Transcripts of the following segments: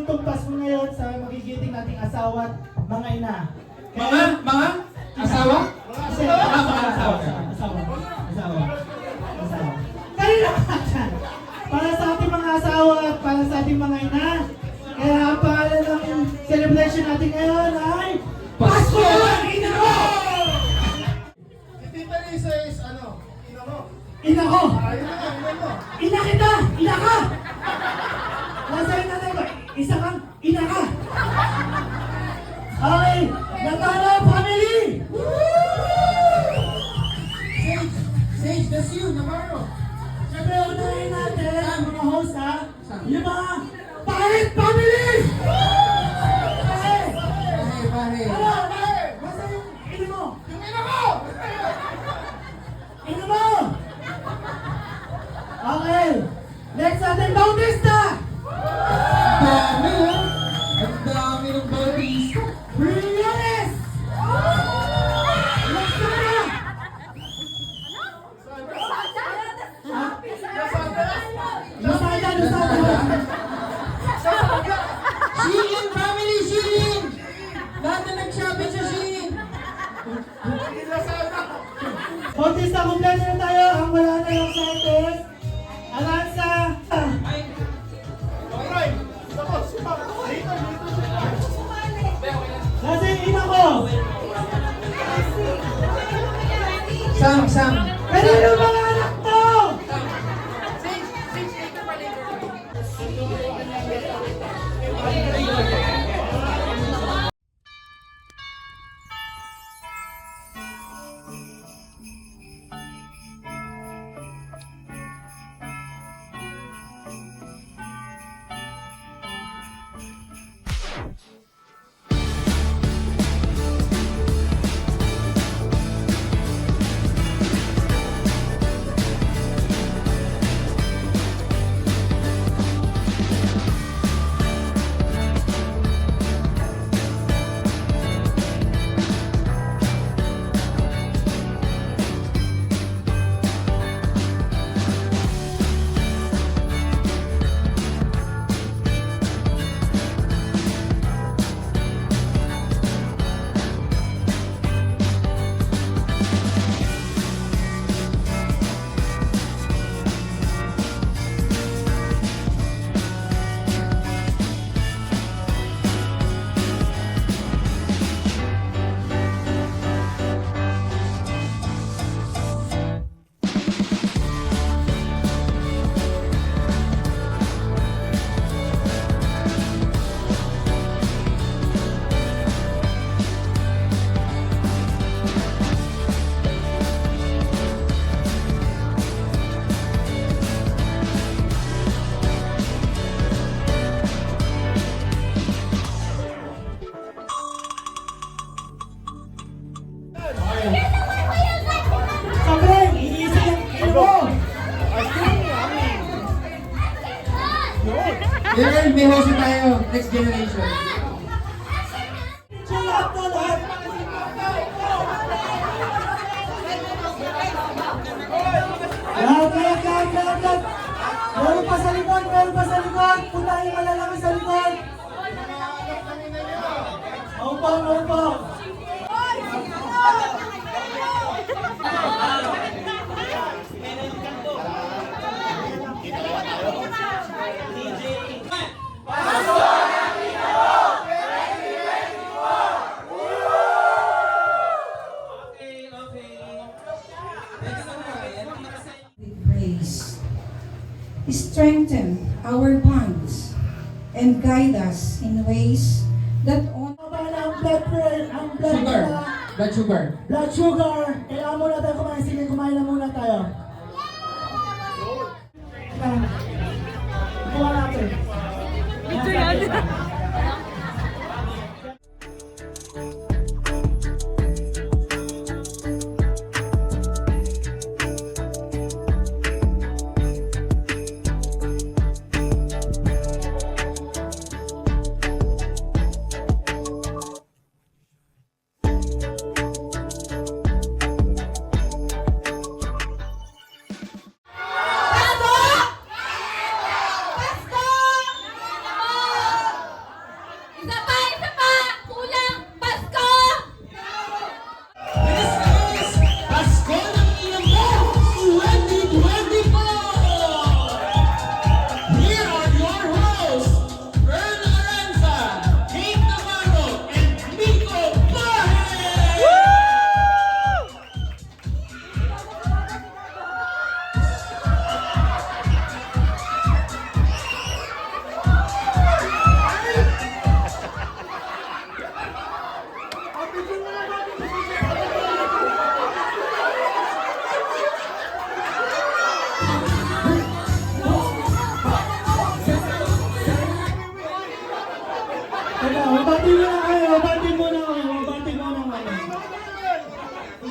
itong Pasko ngayon sa magigiting nating asawa at mga ina. Mga asawa? Asawa. Kanina para sa ating mga asawa at para sa ating mga ina. Kaya ang pangalan ng celebration natin ngayon ay Pasko ang Ina Ko! Si Tita Lisa is ano? Ina mo? Ina ko! Ayun na, ina mo. Ina kita! Ina ka! Nasa ina na ba? Isa kang ina ka! Okay! Natalo family! Sage, that's you, Navarro. Siyempre, unahin natin, mga host ha, yung mga Pahit family! Pare. Ano? Basta yung ina mo! Yung ina ko! Ina mo! Okay! Next natin, Bautista! Dami, ha? Ang dami ng bodies. Briones! Next na na! Lusada! Shein family, Shein! Lahat na nag-shopping sa Shein. Bautista, kumpleto na tayo. Ang wala na yung Santos. Alanza! Alright! Tapos, dito. Nasa yung ina ko! Sam. Kanino mga anak mo? Sabreng, iisip yung ina mo! Yan, may host tayo. Next generation. Lahat na lahat! Lahat! Meron pa sa likod! Punta yung malalaki sa likod! Opo! Praise. Strengthen our bonds and guide us in ways that honor Blood sugar. Blood sugar! Kailangan muna tayo kumain. Sige, kumain na muna tayo. Kuha natin. Ito yan.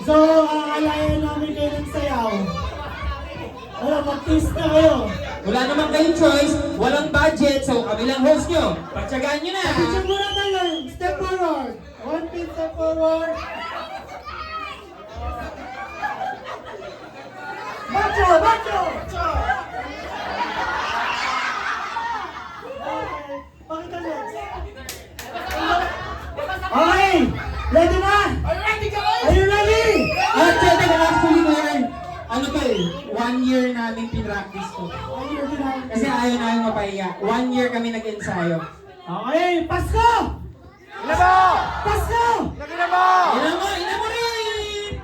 So, aalayan namin kayo ng sayaw. Wala, mag-kiss na kayo. Wala naman kayong choice, walang budget, so kami lang host nyo. Pagtsagaan nyo na. Picture muna tayo. Step forward. One feet step forward. Bacho! Bacho! Okay. Pakita nyo. Okay! Ready na? Are you ready? At teka, actually ngayon, ano to eh, 1 year namin pinractice to. Are you ready na? Kasi ayaw namin mapahiya. 1 year kami nag-ensayo. Okay, Pasko! Ina mo! Pasko! Ina mo! Ina mo rin!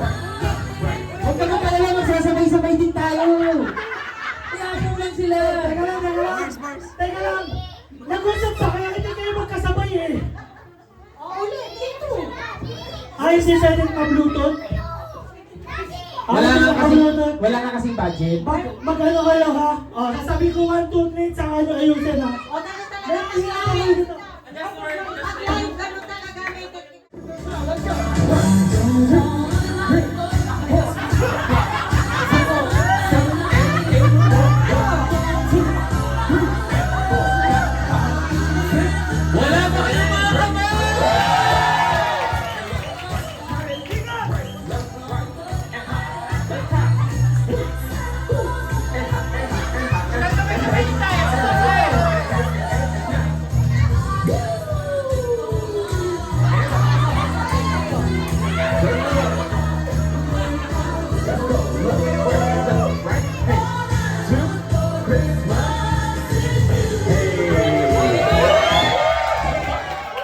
Huwag ka magkalala, magsasabay-sabay din tayo. Kaya lang sila. Teka lang, teka lang. Teka lang. Nag-usap pa kaya hindi kayo magkasabay eh. Ay, hindi pwedeng pa-bluetooth? Wala Ay, nga kasi, pa-bluetooth? wala nga kasing budget. Mag-ano kayo ha? O, sasabi ko 1, 2, 3, saka ano ayusin ha? Wala pa kayo mga kamay!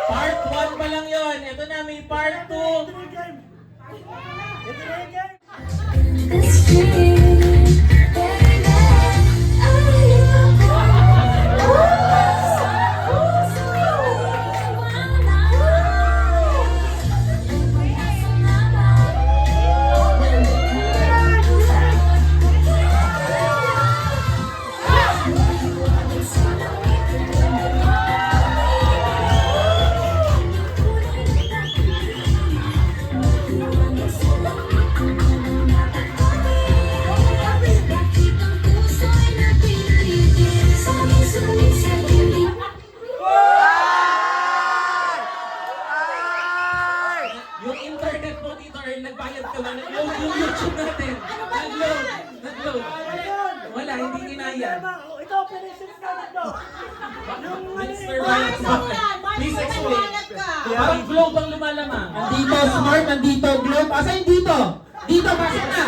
Part 1 pa lang yon. Ito na, may part 2. Ito na yung game. Ito na yung game. Yung internet mo, Tito Earl, nagbayad ka ba? Nag-load yung YouTube natin. Nag-load. Nag-load. Wala, hindi kinaya. Ito, operations natin to. Mr. Violet Bakit? Please explain. Parang globe ang lumalamang. Andito, smart, andito, globe. Asa yung dito? Dito, pasok na.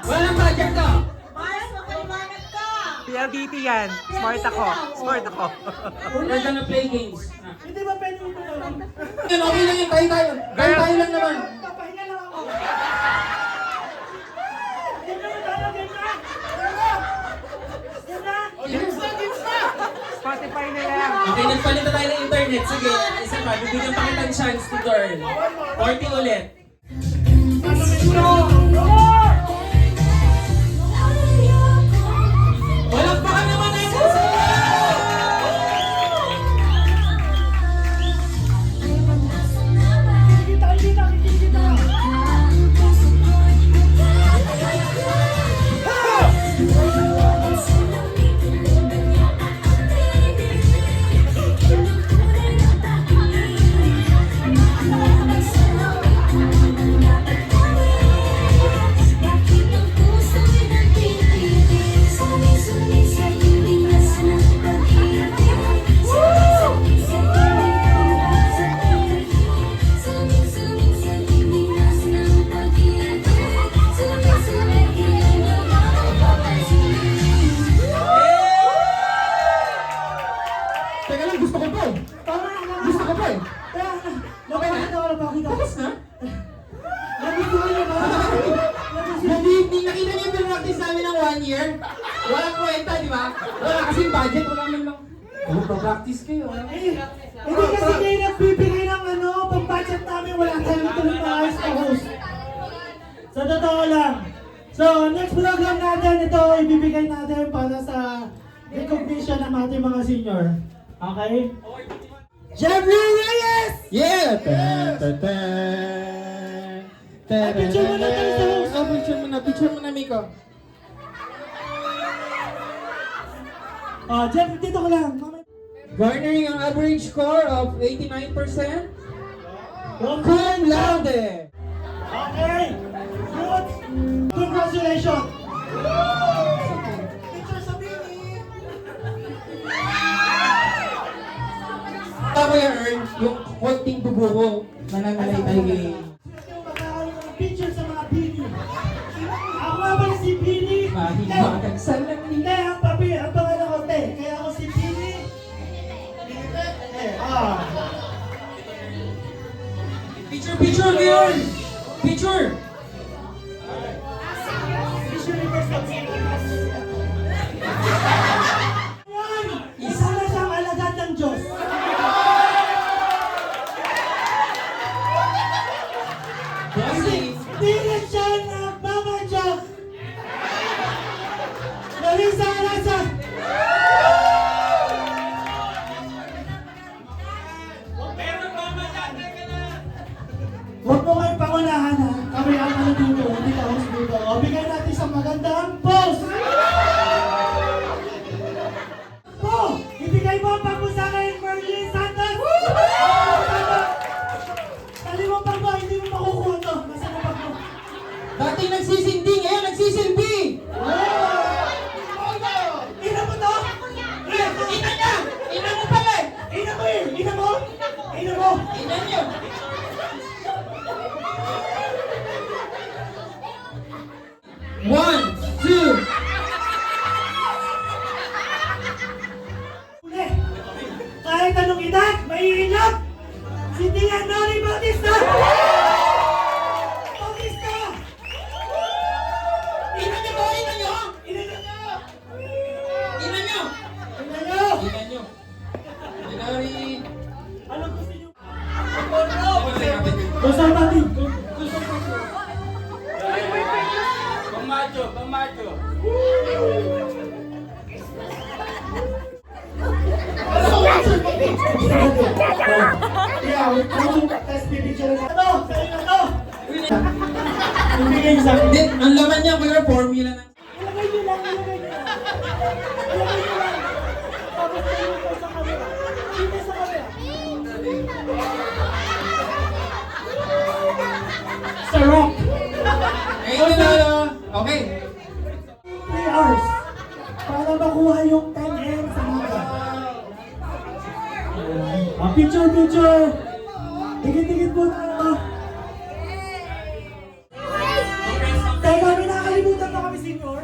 Walang budget to. PLDT yan. Smart ako. Smart ako. We're gonna play games. Hindi ba pwede ito? Yan, okay lang yun. Tayo. Tayo lang naman. Papahinga lang ako. Game na tayo, game na. Game na. Spotify na yan. Okay, nagpalit na tayo ng internet. Sige, isa pa. Bibigyan pa kitang chance to Earl. 40 ulit. Walang pa ka naman na yung Kita, kita, kita. Teka lang, gusto ko po. Tama na. Gusto ko po eh. Kaya, napakita ko, napakita. Tapos na? Nagustuhan niyo ba? Hindi nakita niyo yung pinractice namin ng 1 year? Walang kwenta, di ba? Wala kasing budget, wala man lang. Oh, pa-practice kayo. Eh, hindi kasi kayo nagbibigay ng ano, pang-budget namin, wala tayong tuloy na ayos na host. Sa totoo lang. So, next program natin, ito ibibigay natin para sa recognition ng ating mga senior. Okay? Jeffrey Reyes! Yeah! Picture mo na tayo sa host. Picture mo na, Miko. Jeff, dito ka lang. Garnering ang average score of 89%. Cum Cum laude! Okay. Good. Congratulations. Picture sa Bini. Ako i-earn yung konting bubo ko na nangalay tayo kay... Magkakaroon ng picture sa mga Bini. Ako nga pala si Bini. Mahiwagan sa langit. Hindi, ang pangalan ko, Te. Kaya ako si Bini. Picture, picture, Leon! Picture! Yan! Isa na siyang alagad ng Diyos. Bossing! Hindi na siya nagmamadyak. Larissa Arasa. Huwag mo kayong pangunahan ha. Kami ang ano dito, hindi ka host dito. O, bigyan natin sa magandang pose. Po, ibigay mo ang pagpo sa akin, Merlin Santos. Tali mo pagpo, hindi mo makukuha to. Nasa mo pagpo. Dating nagsisindi, ngayon nagsisilbi! Ina mo to? Ina niya! Ina mo pala eh! Ina mo eh! Ina mo! Ina mo! Ina niyo! One, two! Uli! Kahit anong edad, maiinyap! Si Tia Nori Bautista! Bautista! Ina niyo ba? Ina niyo! Ina niyo! Ina niyo! Ina niyo! Ina niyo! Inari! Anong gusto niyo? Gusto Gusto natin! Pamacho! Yeah, we're going to test picture na to! Sa'yo na to! Ibigay niyo sa akin. Hindi, ang laman niya kuya, formula na. Ilagay niyo lang, ilagay niyo lang. Ilagay niyo lang. Tapos kayo ito sa camera. Dito sa camera. Sa rock. Ayun na okay. 3 hours. Para makuha yung 10M sa mga. Picture, picture. Dikit-dikit po na ito. Teka, may nakakalimutan na kami, senior.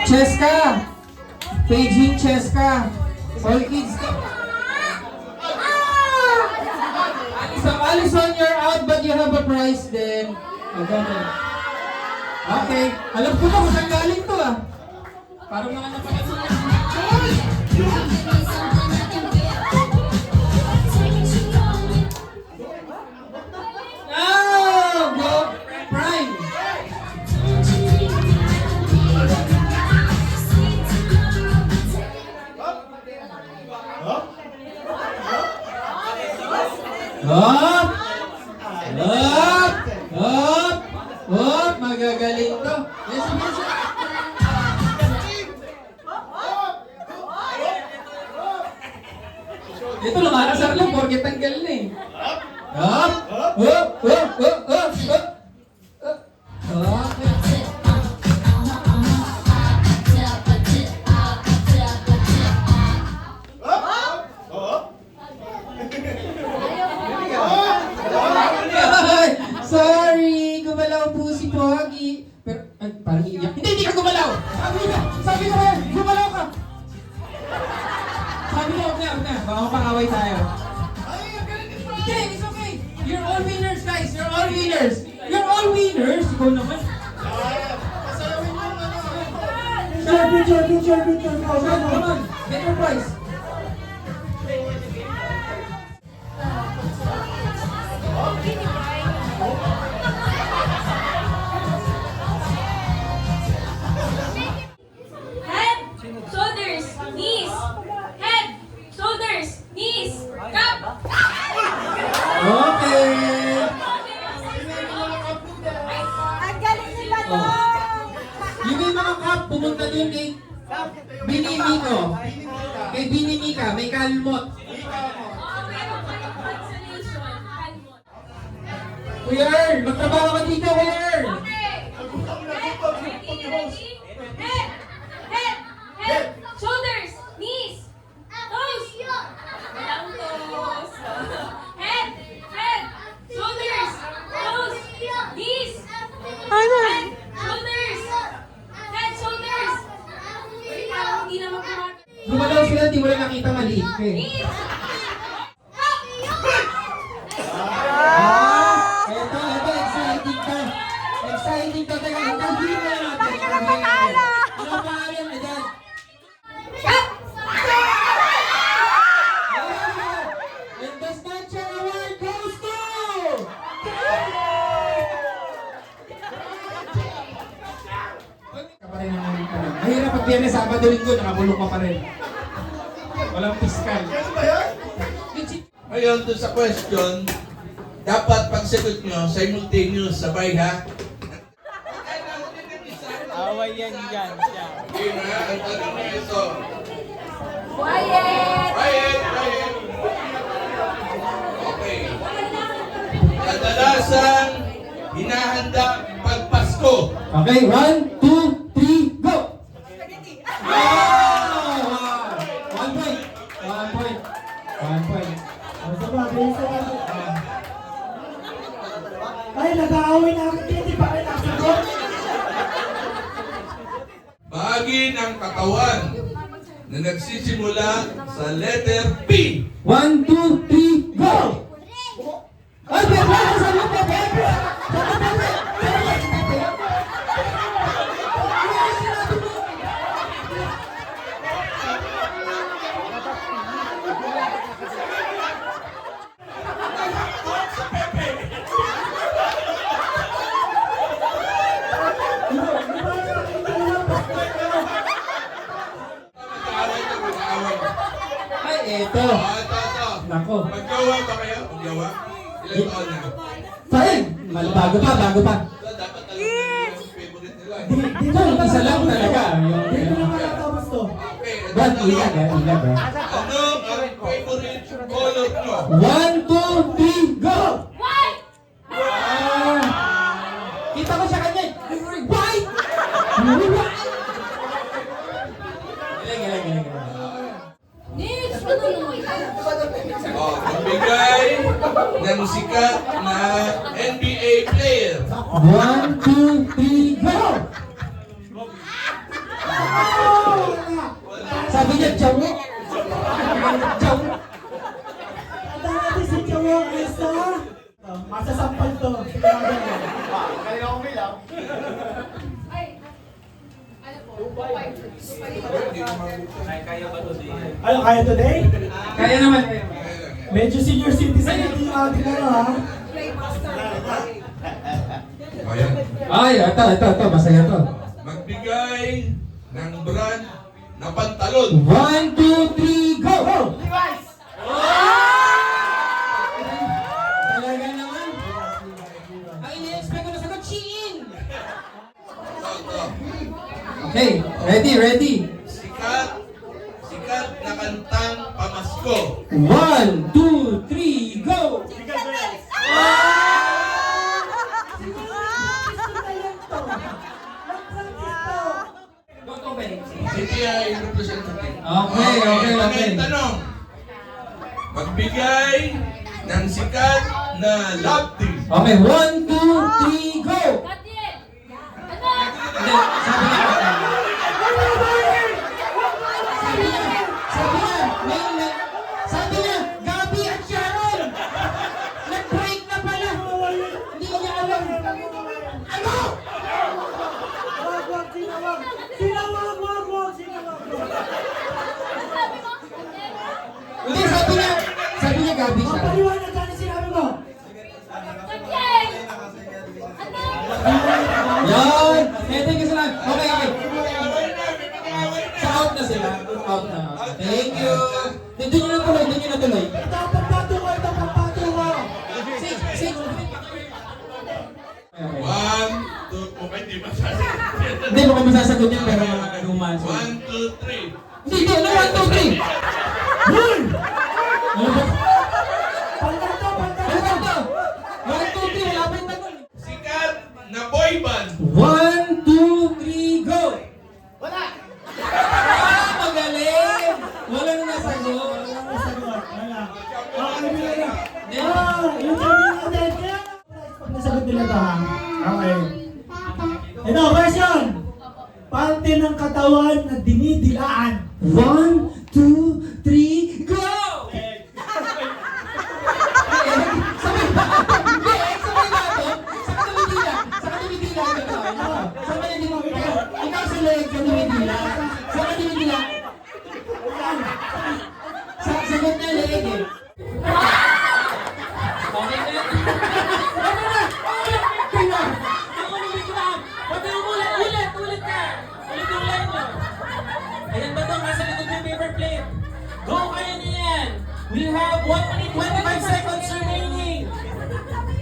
Cheska! Paging Cheska! All kids ka! Alison, you're out but you have a prize then. Okay. Alam ko na kung saan galing to ah. Parang mga napakasal. Oh! Go! Prime! Hop! Hop! Hop! Hop! Magagaling to. Yes, yes. Ito lumakasar lang porket tanggal na eh. Hop! Hop! Hop! Hop! Hop! Hop! Hop! Ay, sorry, gumalaw po si Pogi. Pero, ay, parang iiyak. Hindi ka gumalaw! Sabi ko yan, gumalaw ka! Sabi ko, huwag na. Baka mapakaway tayo. Okay, it's okay. You're all winners, guys. You're all winners. You're all winners. Ikaw naman. Picture. Come on, get your prize. Miko. Kay Bini Mika, may kalmot. Kuya Earl, magtrabaho ka dito, Kuya Earl. Head, shoulders, knees, toes. Walang toes. Head, shoulders, toes, knees. Head, shoulders. Wait, parang hindi naman kumakain. Gumalaw sila, di mo lang nakita maliit ka eh. Knees. Ito, exciting ka. Exciting ka. Teka, interview na natin. Ano ang pangalan mo dyan? And the Snatcher Award goes to... Kaparin na namin ka lang. Mahirap pag Biyernes, Sabado, Linggo, nakabulong ka pa rin. Walang piskal. Ngayon, doon sa question, dapat pagsagot nyo, simultaneous, sabay ha? Away yan dyan. Okay na, ang tanong na ito. Quiet. Quiet. Okay. Kadalasan, hinahanda pag Pasko. Okay, 1, 2, 3, go! Wow! 1 point. 1 point. 1 point. Sa bagay, sa bagay. Ay, nag-aaway na ako. Hindi pa kayo nakasagot. Bahagi ng katawan na nagsisimula sa letter P. 1, 2, 3, go! Ay, Pepe! Sa iyo, Pepe! Mag-aaway. Ay, eto. Ito. Nako. Magjowa ba kayo? Magjowa? Ilan taon na? Fine! Bago pa. So, dapat alam nyo yung favorite nila. Ito, isa lang talaga. Dito na matatapos to. Okay, ito What? tanong. Ilag. Ano ang favorite color nyo? 1, 2, 3, go! White. Kita ko siya kanya. White! Galing. Next. Ano naman? Magbigay ng sikat na NBA player. 1, 2, 3, go! Sabi niya, Jawo. Jawo. Ata natin si Chawong Esa. Masasampal to. Kaya ako bilang. Ano, kaya today? Kaya naman. Medyo senior citizen na yung ating ano ha. Ayan. Ay, ito. Masaya to. Magbigay ng brand na pantalon. 1, 2, 3, go! Talaga naman. Ang ini-expect ko na sagot, Shein! Ito. Okay, ready. Sikat na kantang pamasko. 1, 2, 3, go! CPI representative. Okay. Ngayon, tanong. Magbigay ng sikat na love team. Okay, 1, 2, 3, go! Got it. Ano? Hindi, sabi niya, Gabi at Sharon! Nag-break na pala! Hindi niya alam. Ano? Wag, sinawag. Sinawag. Sabi mo? Hindi, sabi niya Gabi siya. Paliwanag ka na sinabi mo. Gabriel! Ano? Yan! Thank you sa lahat. Okay. Sa out na sila. Out na. Thank you. Doon nyo na tuloy. Ito ang pagpatungo. Six. One, two, okay, di ba sasagot? Hindi mo kami sasagot yan pero mga kanuman. 1, 2, 3. Hindi, Dito, ano? 1, 2, 3. Yun! Ano ba? Palitan to, palitan Ano to! ba? 1, 2, 3. Wala pa yung tanong. Sikat na boy band. 1, 2, 3, go! Wala! Ah, magaling! Wala na nasagot. Wala. Yung sabi natin, kaya pag nasagot nila to ha. Okay. Ito, question! Parte ng katawan na dinidilaan. 1, 2, 3, go! Sabay ba? Hindi, sabay ba ito? Sa katumidila. Sa katumidila. Sabay hindi mo. Ikaw sa leg, katumidila. Sa katumidila. Sagot na leg eh. Okay na. Ako lumit lang. Huwag kang ulit. Ulit ka. Ulit yung line mo. Ayan ba ito? Nasa likod yung paper plate. Go, kaya niyo yan. We have 1 minute 25 seconds remaining.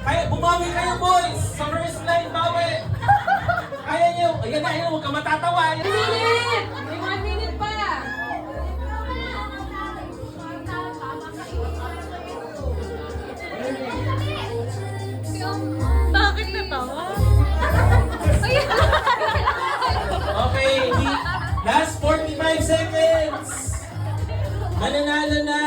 Kaya, bumawi kayo boys. Sa first line, bawi. Kaya niyo. Ayan na, huwag ka matatawa. Ayan. May 1 minute pa. Bakit natawa? Ayan. Okay, last 45 seconds. Mananalo na.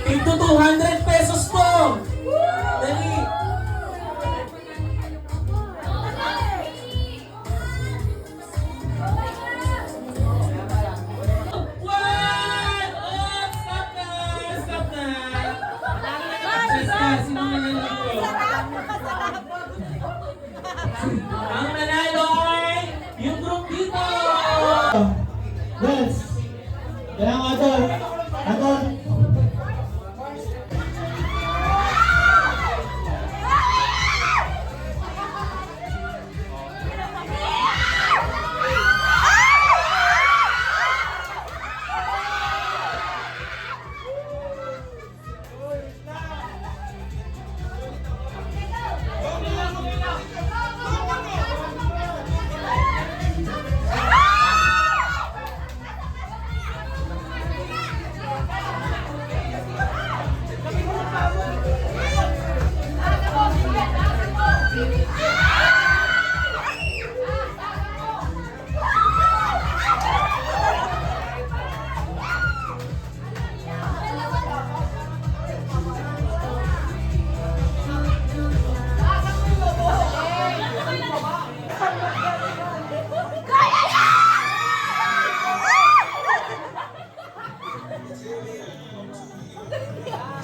200 pesos po. Dali. One! Oh, stop na! Stop na! Sino mananalo? Ang nanalo ay yung group dito! Yes. Kaya nga ito. Ito.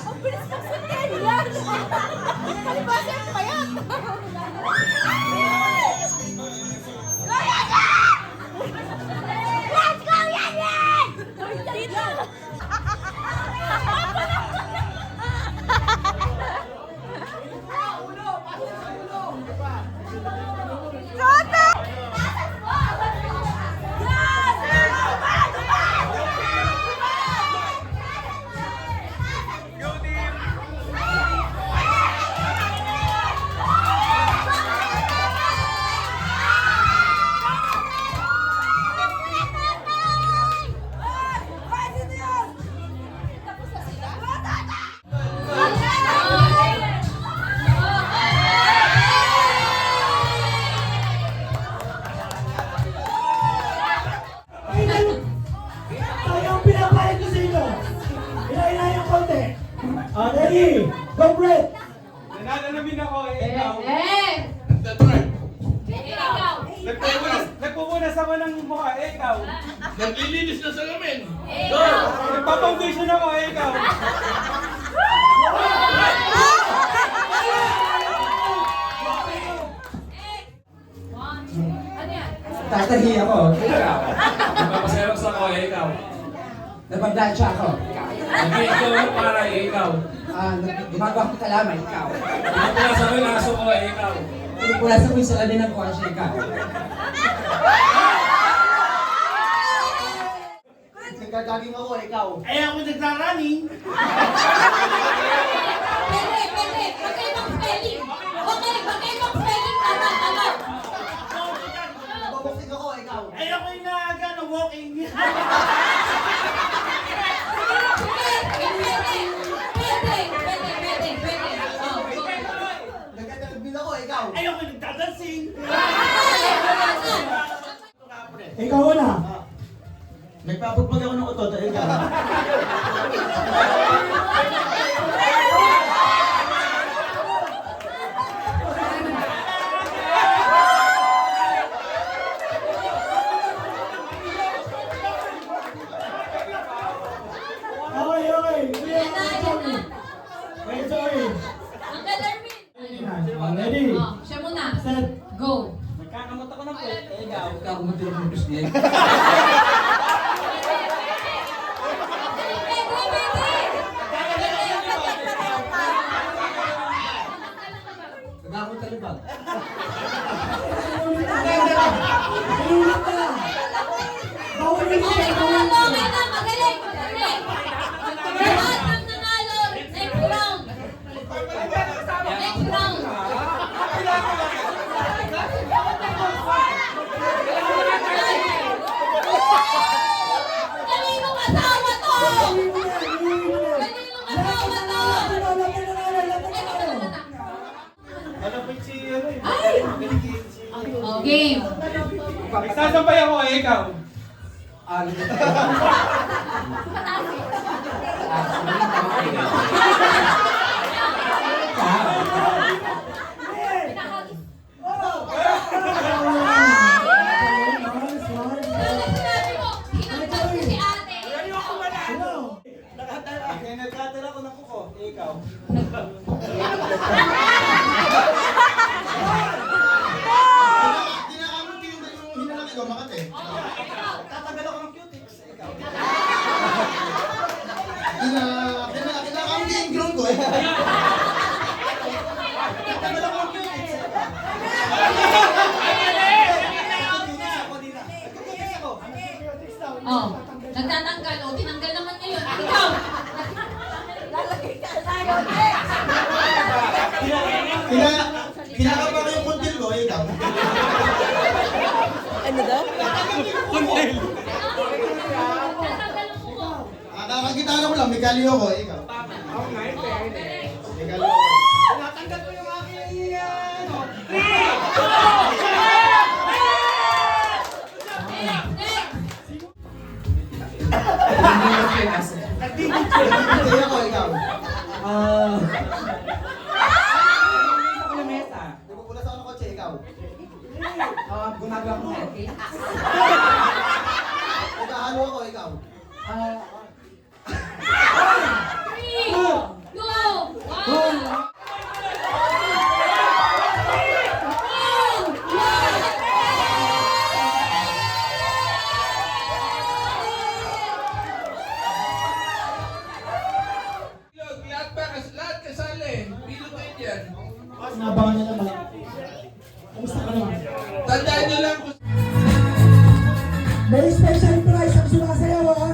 Ang bilis ng sundin yan! Palibasan pa yan! Kaya na! Let's go, Yan! Dito! Kota! Sayang pinapayag ko sa inyo. Ina yung konti. Ready? Go, Brett! Nananalamin ako eh, ikaw. That's right. Ikaw! Nagpupunas ako ng mukha eh, ikaw. Naglilinis na salamin. Ikaw! Nagpa-foundation ako eh, ikaw. Ano yan? Tatahi ako. Ikaw. Nagpapaserox ako eh, ikaw. Napagdansya ako. Nag-ikaw para eh, ikaw. Gumagawa ko kalaman, ikaw. Pinupunas ako yung aso ko eh, ikaw. Pinupulas ako yung salamin ng kuwasya, ikaw. Nagkagaging ako, ikaw. Ay ako nagrarunning. Pwede! Magkaibang spelling! Okay, magkaibang spelling! Tama! Baboxing ako, ikaw. Ay, ako yung nag, walking. Pwede. Oh, go. Nagkatagbil ako, ikaw. Ay, ako yung nagdadancing. Ikaw. Ikaw na. Nagpapagbag ako ng utot, ikaw. Okay, okay. Wait, sorry. Uncle Erwin. Ready? Oh, siya muna. Set. Go. Nagkakamot ako ng puwet, ikaw. Nagkakamot ako ng puwet. Nagkakamot talibag. Ulit na. Bawal ulit Okay, na. nanalo. Okay na, magaling. Magaling. Lahat ng nanalo. Next round. Next round. Kaninong asawa to? Kaninong asawa to? Ay! Oh, game. Nagsasampay ako kay ikaw. Sinabi mo, hinanggal ko si ate. Nagkatala ko ng kuko, ikaw. Kinakamot ko yung hinalaki ko, makate. Tatagal ako ng cutics, ikaw. Kinakamot ko yung grown ko, Tatagal ako ng cutics, Oh, nagtatanggal. Oh, tinanggal naman niya yun. Ikaw! Kinakapa ko yung kuntil ko, ikaw. Tatanggal mo ko. Kakakitaan ko lang, may kaliyo ko, ikaw. Oh, galing. May kaliyo ko. Next! Hindi ako, ikaw. Nagpupulas ako ng kotse, ikaw. Gumagawa ko ng Nagkahalo ako, ikaw. 3, 2, 1. Lahat kasali. Pilot kayo dyan. Nabangan na naman. Kamusta ka naman? Tandaan nyo lang kung May special prize ang sumasayaw, ha?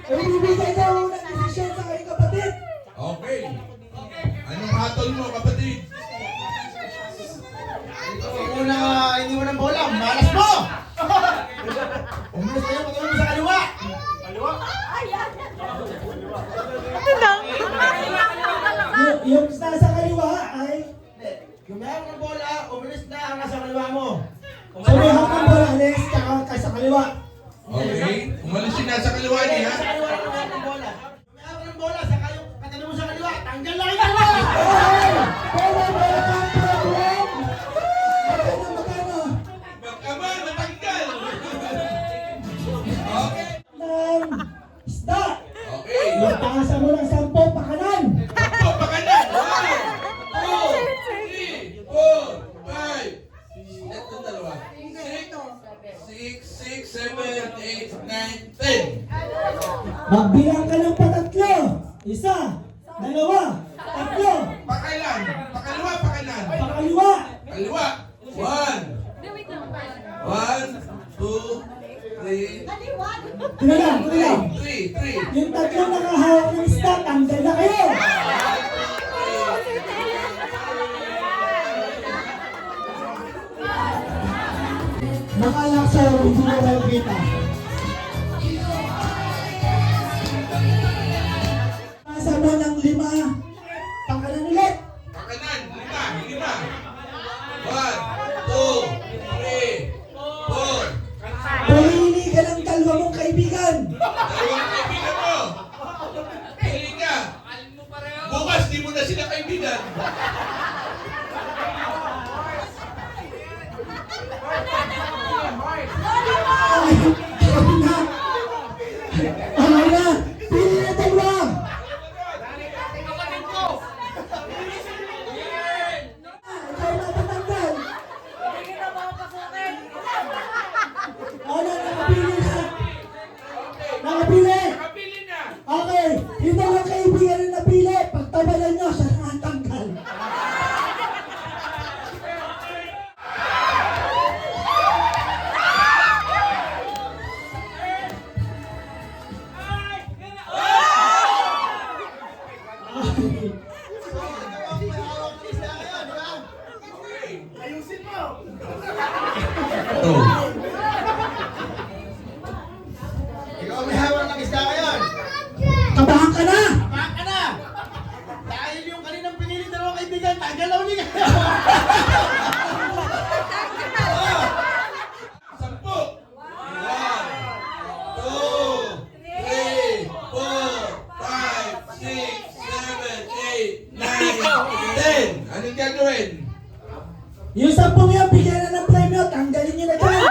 Ibibigay daw ng desisyon sa aking kapatid. okay. Anong hatol mo, kapatid? Una, hindi mo ng bola, malas mo! Umalas kayo, pagkakas mo sa kaliwa! Yung nasa kaliwa ay Yung mayroon ng bola, umalis na ang nasa kaliwa mo. sumihap ng bola, alis, tsaka sa kaliwa. Okay. Umalis yung nasa kaliwa niya. Sa kaliwa ng mayroon ng bola. Yung mayroon ng bola, saka yung katabi mo sa kaliwa, tanggal lang yung kaliwa! Asa mo ng 10, pakanan! Sampo, pakanan! 1, 2, 3, 4, 5. Ito dalawa. 6, 7, 8, 9, 10. Magbilang ka ng patatlo. 1, 2, 3. Pakailan? Pakaliwa, pakailan? Pakaliwa. Kaliwa. 1, 2, 3, Tuna lang. 3. Yung tatlong nakahawak ng staff, tanggal na kayo. Nakalak sa'yo, hindi mo kayo kita. Asa mo ng 5, pakanan ulit. Pakanan. 5. 1, 2, 3, 4. Pumili ka ng 2 mong kaibigan. Dalawang kaibigan mo. Pili ka. Bukas, di mo na sila kaibigan. Okay na. Pili na 2. Ikaw na tatanggal. Nakapili na. Nakapili. Okay. Yung mga kaibigan na napili, pagtabalan nyo, siya na ang tanggal. Ito. Ikaw may hawak ng isda ngayon. Kabahan ka na. Baka ka na. Dahil yung kaninang pinili dalawang kaibigan, tagal na uli ka. 10. 1, 2, 3, 4, 5, 6, 7, 8, 9, 10. Anong gagawin? Yung 10 yan, bigyan na ng premyo, tanggalin nyo na dyan.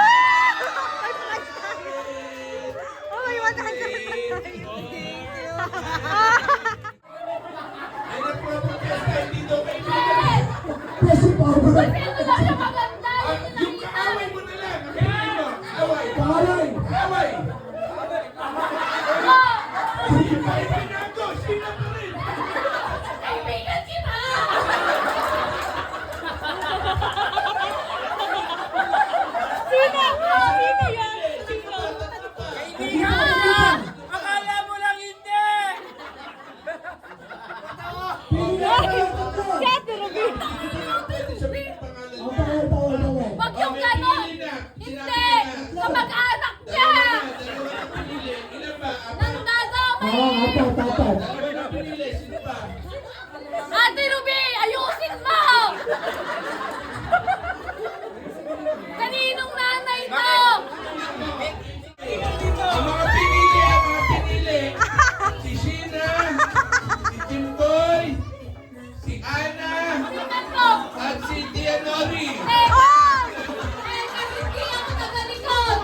Ay, nagpapagkasta, hindi daw kaibigan. Preso power. Yung kaaway mo na lang. Ang pili mo. Away. Kawalan. Away. Ay, pinago. Sino mo rin? Kaibigan kita! Sino yan? Kaibigan! Akala mo lang hindi! Pili na kayo, tatlo. Pwede sabihin ang pangalan Oh, niya. bawal. Wag yung ganon! Hindi! Kamag-anak niya! Dalawa na pinili. Ilan ba? Nang nadamay! Apat. Dalawa na pinili. Sino ba? Ate Ruby! Ayusin mo! Kaninong nanay to? Ang mga pinili. Si Sheena, si Jimboy, si Ana, Tingnan mo! at si Tia Nori. Kasi hindi ako tagalikod!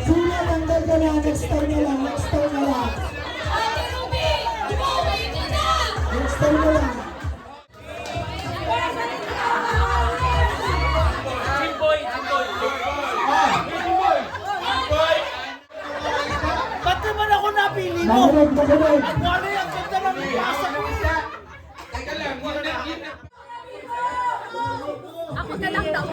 Sino tanggal ka na? Next time na lang. Ate Ruby! Umuwi ka na! Next time na lang. Jimboy! Ba't naman ako napili mo? Magunod. Ano yung ganda ng asa ko? Teka lang, yun na. Ako na lang daw.